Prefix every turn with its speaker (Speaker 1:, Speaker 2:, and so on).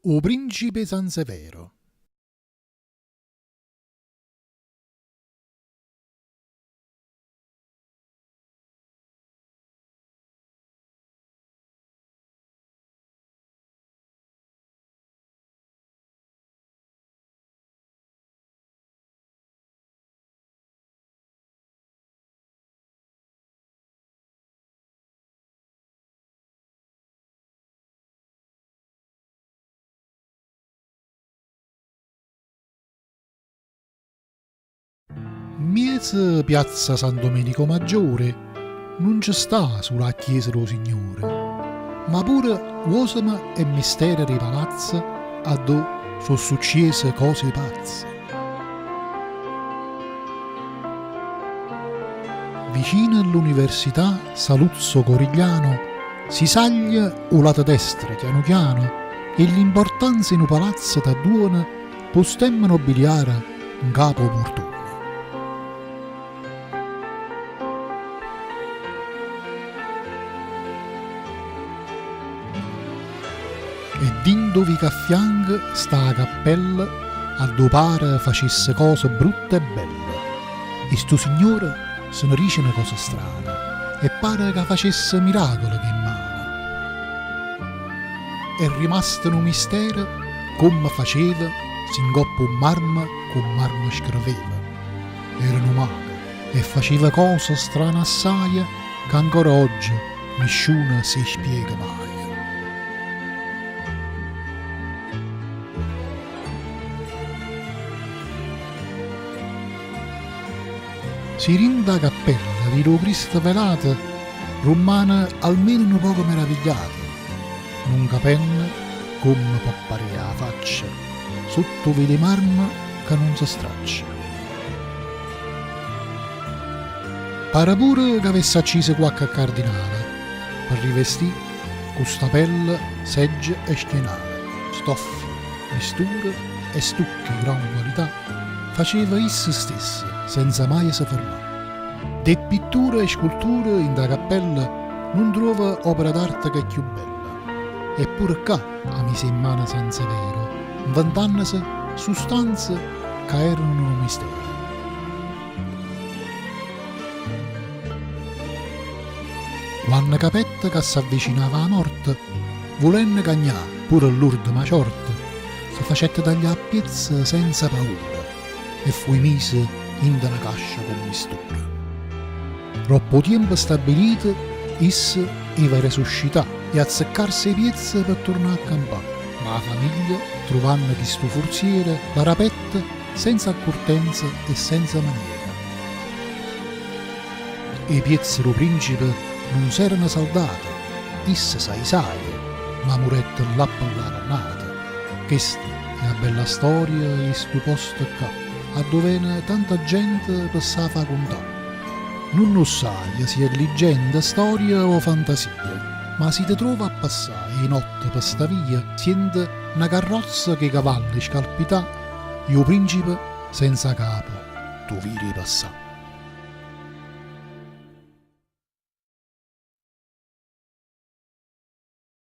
Speaker 1: O principe Sansevero. Miez piazza San Domenico Maggiore non ci sta sulla chiesa del Signore, ma pure uosama e misteri di palazzo a do sono successe cose pazze. Vicino all'università Saluzzo Corigliano si saglia o lato destra piano piano e l'importanza in un palazzo da duona può stemma nobiliare un capo mortone. E dindovi a fianco sta la cappella a dove pare facesse cose brutte e belle. E sto signore se ne dice una cosa strana e pare che facesse miracoli che in mano. È rimasto un mistero come faceva s'ingoppa un marmo con marmo scriveva. Era un mago e faceva cose strane assai che ancora oggi nessuno si spiega mai. Si rinda cappella di lo Cristo velato, rimane almeno un poco meravigliato, non capendo come può apparire la faccia, sotto vede marmo che non si straccia. Pare pure che avesse acceso qualche cardinale, per rivestire questa pelle, segge e schienale, stoffi, misture e stucchi di gran qualità, faceva esso stesso, senza mai si fermare. De pitture e sculture in da cappella non trova opera d'arte che è più bella. Eppure qua, a mise in mano Sansevero, inventannasi sostanze che erano un mistero. Quando capette che si avvicinava la morte, volenne cagnare pure l'urdo maciorte, si facette tagliare a piezza senza paura e fu mise in una cascia con mistura. Troppo tempo stabilito, essa aveva resuscità e azzeccarsi i piezze per tornare a campare, ma la famiglia, trovando questo forziere, la rapette senza accortenza e senza maniera. I piezze del principe non s'erano saldate, essa sai, ma murette là per la rannata. Questa è una bella storia di sto posto qua, a dove tanta gente passava a contare. Non lo sai se è leggenda, storia o fantasia, ma si ti trova a passare in notte per sta via, sente una carrozza che i cavalli scalpita e il principe senza capo tu viri passare.